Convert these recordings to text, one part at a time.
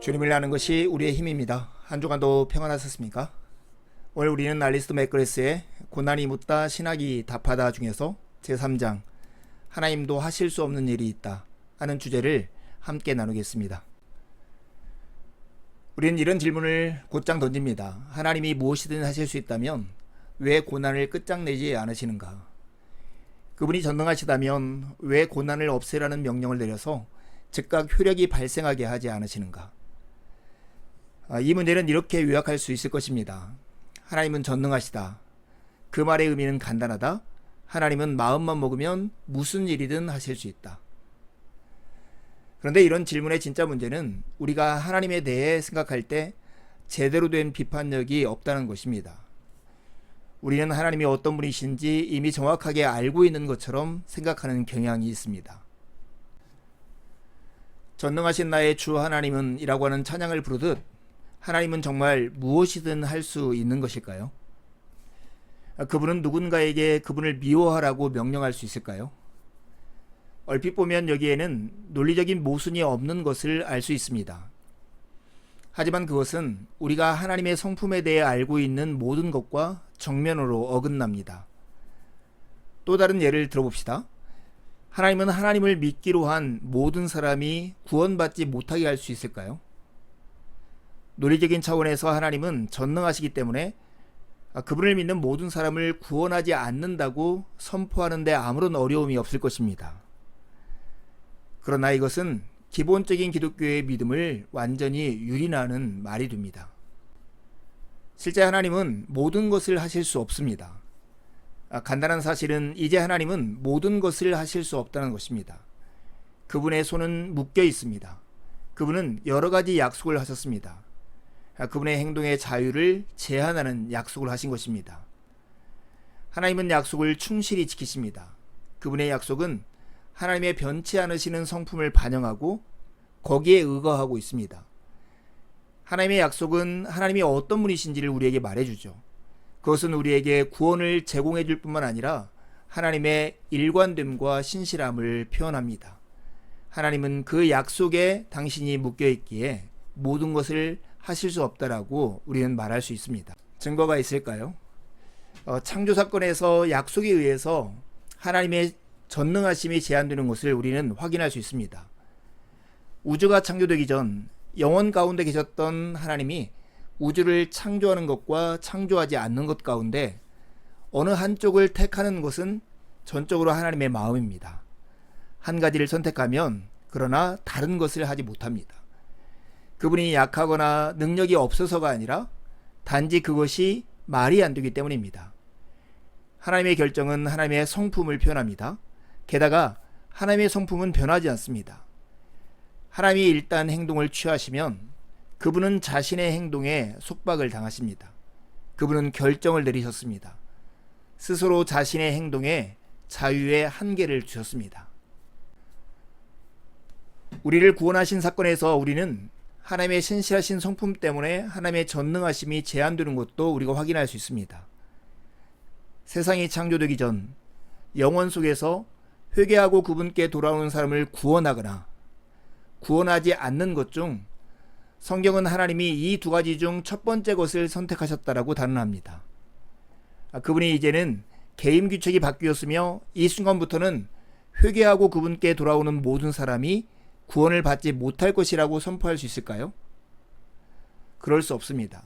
주님을 아는 것이 우리의 힘입니다. 한 주간도 평안하셨습니까? 오늘 우리는 알리스토 맥그레스의 고난이 묻다 신학이 답하다 중에서 제3장 하나님도 하실 수 없는 일이 있다 하는 주제를 함께 나누겠습니다. 우리는 이런 질문을 곧장 던집니다. 하나님이 무엇이든 하실 수 있다면 왜 고난을 끝장내지 않으시는가? 그분이 전능하시다면 왜 고난을 없애라는 명령을 내려서 즉각 효력이 발생하게 하지 않으시는가? 이 문제는 이렇게 요약할 수 있을 것입니다. 하나님은 전능하시다. 그 말의 의미는 간단하다. 하나님은 마음만 먹으면 무슨 일이든 하실 수 있다. 그런데 이런 질문의 진짜 문제는 우리가 하나님에 대해 생각할 때 제대로 된 비판력이 없다는 것입니다. 우리는 하나님이 어떤 분이신지 이미 정확하게 알고 있는 것처럼 생각하는 경향이 있습니다. 전능하신 나의 주 하나님은 이라고 하는 찬양을 부르듯 하나님은 정말 무엇이든 할 수 있는 것일까요? 그분은 누군가에게 그분을 미워하라고 명령할 수 있을까요? 얼핏 보면 여기에는 논리적인 모순이 없는 것을 알 수 있습니다. 하지만 그것은 우리가 하나님의 성품에 대해 알고 있는 모든 것과 정면으로 어긋납니다. 또 다른 예를 들어봅시다. 하나님은 하나님을 믿기로 한 모든 사람이 구원받지 못하게 할 수 있을까요? 논리적인 차원에서 하나님은 전능하시기 때문에 그분을 믿는 모든 사람을 구원하지 않는다고 선포하는 데 아무런 어려움이 없을 것입니다. 그러나 이것은 기본적인 기독교의 믿음을 완전히 유린하는 말이 됩니다. 실제 하나님은 모든 것을 하실 수 없습니다. 간단한 사실은 이제 하나님은 모든 것을 하실 수 없다는 것입니다. 그분의 손은 묶여 있습니다. 그분은 여러 가지 약속을 하셨습니다. 그분의 행동의 자유를 제한하는 약속을 하신 것입니다. 하나님은 약속을 충실히 지키십니다. 그분의 약속은 하나님의 변치 않으시는 성품을 반영하고 거기에 의거하고 있습니다. 하나님의 약속은 하나님이 어떤 분이신지를 우리에게 말해주죠. 그것은 우리에게 구원을 제공해 줄 뿐만 아니라 하나님의 일관됨과 신실함을 표현합니다. 하나님은 그 약속에 당신이 묶여 있기에 모든 것을 하실 수 없다라고 우리는 말할 수 있습니다. 증거가 있을까요? 창조 사건에서 약속에 의해서 하나님의 전능하심이 제한되는 것을 우리는 확인할 수 있습니다. 우주가 창조되기 전 영원 가운데 계셨던 하나님이 우주를 창조하는 것과 창조하지 않는 것 가운데 어느 한쪽을 택하는 것은 전적으로 하나님의 마음입니다. 한 가지를 선택하면 그러나 다른 것을 하지 못합니다. 그분이 약하거나 능력이 없어서가 아니라 단지 그것이 말이 안 되기 때문입니다. 하나님의 결정은 하나님의 성품을 표현합니다. 게다가 하나님의 성품은 변하지 않습니다. 하나님이 일단 행동을 취하시면 그분은 자신의 행동에 속박을 당하십니다. 그분은 결정을 내리셨습니다. 스스로 자신의 행동에 자유의 한계를 주셨습니다. 우리를 구원하신 사건에서 우리는 하나님의 신실하신 성품 때문에 하나님의 전능하심이 제한되는 것도 우리가 확인할 수 있습니다. 세상이 창조되기 전 영원 속에서 회개하고 그분께 돌아오는 사람을 구원하거나 구원하지 않는 것 중 성경은 하나님이 이 두 가지 중 첫 번째 것을 선택하셨다라고 단언합니다. 그분이 이제는 계임 규칙이 바뀌었으며 이 순간부터는 회개하고 그분께 돌아오는 모든 사람이 구원을 받지 못할 것이라고 선포할 수 있을까요? 그럴 수 없습니다.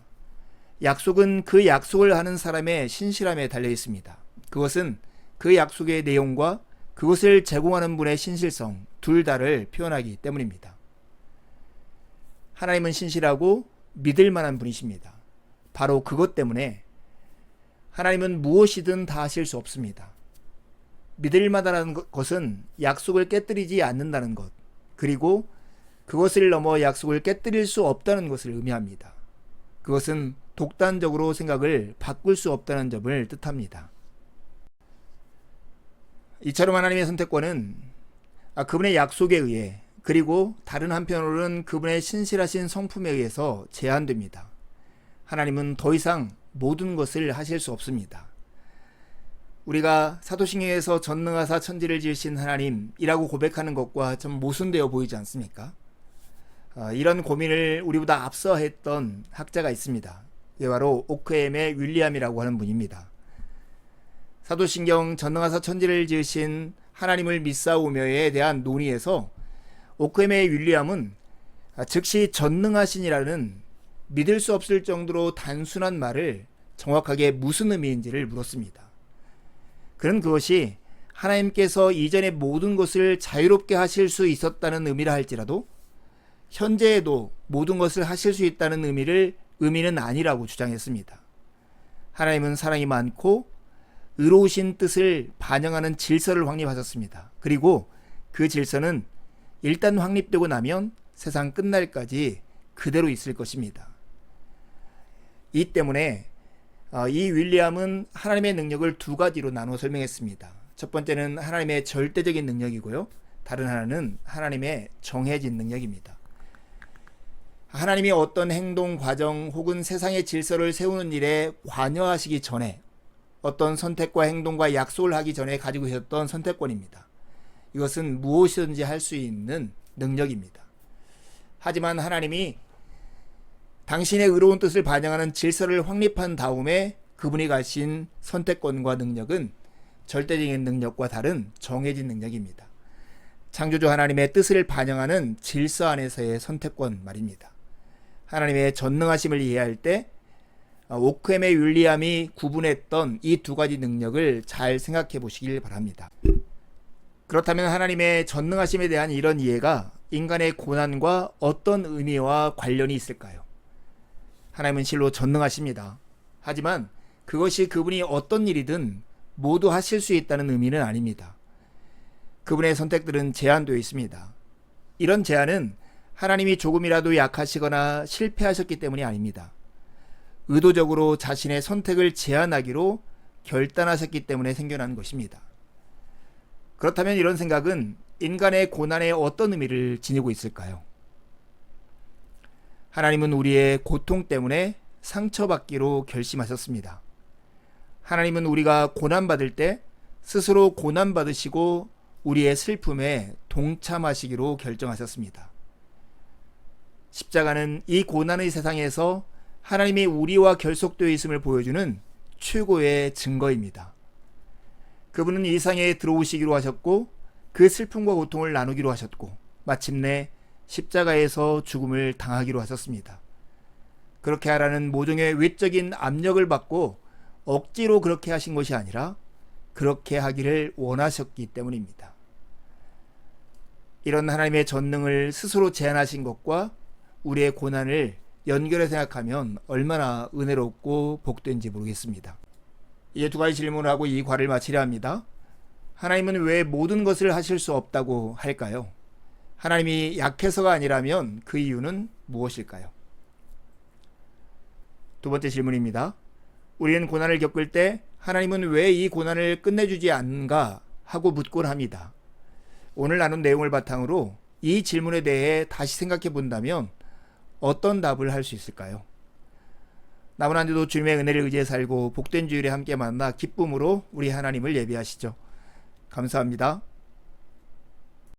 약속은 그 약속을 하는 사람의 신실함에 달려 있습니다. 그것은 그 약속의 내용과 그것을 제공하는 분의 신실성 둘 다를 표현하기 때문입니다. 하나님은 신실하고 믿을 만한 분이십니다. 바로 그것 때문에 하나님은 무엇이든 다 하실 수 없습니다. 믿을 만하다는 것은 약속을 깨뜨리지 않는다는 것, 그리고 그것을 넘어 약속을 깨뜨릴 수 없다는 것을 의미합니다. 그것은 독단적으로 생각을 바꿀 수 없다는 점을 뜻합니다. 이처럼 하나님의 선택권은 그분의 약속에 의해 그리고 다른 한편으로는 그분의 신실하신 성품에 의해서 제한됩니다. 하나님은 더 이상 모든 것을 하실 수 없습니다. 우리가 사도신경에서 전능하사 천지를 지으신 하나님이라고 고백하는 것과 좀 모순되어 보이지 않습니까? 이런 고민을 우리보다 앞서 했던 학자가 있습니다. 이게 바로 오크햄의 윌리엄이라고 하는 분입니다. 사도신경 전능하사 천지를 지으신 하나님을 믿사오며에 대한 논의에서 오크햄의 윌리엄은 즉시 전능하신이라는 믿을 수 없을 정도로 단순한 말을 정확하게 무슨 의미인지를 물었습니다. 그는 그것이 하나님께서 이전의 모든 것을 자유롭게 하실 수 있었다는 의미라 할지라도 현재에도 모든 것을 하실 수 있다는 의미는 아니라고 주장했습니다. 하나님은 사랑이 많고 의로우신 뜻을 반영하는 질서를 확립하셨습니다. 그리고 그 질서는 일단 확립되고 나면 세상 끝날까지 그대로 있을 것입니다. 이 때문에 이 윌리엄은 하나님의 능력을 두 가지로 나누어 설명했습니다. 첫 번째는 하나님의 절대적인 능력이고요. 다른 하나는 하나님의 정해진 능력입니다. 하나님이 어떤 행동, 과정 혹은 세상의 질서를 세우는 일에 관여하시기 전에 어떤 선택과 행동과 약속을 하기 전에 가지고 계셨던 선택권입니다. 이것은 무엇이든지 할 수 있는 능력입니다. 하지만 하나님이 당신의 의로운 뜻을 반영하는 질서를 확립한 다음에 그분이 가신 선택권과 능력은 절대적인 능력과 다른 정해진 능력입니다. 창조주 하나님의 뜻을 반영하는 질서 안에서의 선택권 말입니다. 하나님의 전능하심을 이해할 때 오크햄의 윌리엄이 구분했던 이 두 가지 능력을 잘 생각해 보시길 바랍니다. 그렇다면 하나님의 전능하심에 대한 이런 이해가 인간의 고난과 어떤 의미와 관련이 있을까요? 하나님은 실로 전능하십니다. 하지만 그것이 그분이 어떤 일이든 모두 하실 수 있다는 의미는 아닙니다. 그분의 선택들은 제한되어 있습니다. 이런 제한은 하나님이 조금이라도 약하시거나 실패하셨기 때문이 아닙니다. 의도적으로 자신의 선택을 제한하기로 결단하셨기 때문에 생겨난 것입니다. 그렇다면 이런 생각은 인간의 고난에 어떤 의미를 지니고 있을까요? 하나님은 우리의 고통 때문에 상처받기로 결심하셨습니다. 하나님은 우리가 고난받을 때 스스로 고난받으시고 우리의 슬픔에 동참하시기로 결정하셨습니다. 십자가는 이 고난의 세상에서 하나님이 우리와 결속되어 있음을 보여주는 최고의 증거입니다. 그분은 이 세상에 들어오시기로 하셨고 그 슬픔과 고통을 나누기로 하셨고 마침내 십자가에서 죽음을 당하기로 하셨습니다. 그렇게 하라는 모종의 외적인 압력을 받고 억지로 그렇게 하신 것이 아니라 그렇게 하기를 원하셨기 때문입니다. 이런 하나님의 전능을 스스로 제한하신 것과 우리의 고난을 연결해 생각하면 얼마나 은혜롭고 복된지 모르겠습니다. 이제 두 가지 질문을 하고 이 과를 마치려 합니다. 하나님은 왜 모든 것을 하실 수 없다고 할까요? 하나님이 약해서가 아니라면 그 이유는 무엇일까요? 두 번째 질문입니다. 우리는 고난을 겪을 때 하나님은 왜 이 고난을 끝내주지 않는가 하고 묻곤 합니다. 오늘 나눈 내용을 바탕으로 이 질문에 대해 다시 생각해 본다면 어떤 답을 할 수 있을까요? 남은 한 주도 주님의 은혜를 의지해 살고 복된 주일에 함께 만나 기쁨으로 우리 하나님을 예배하시죠. 감사합니다.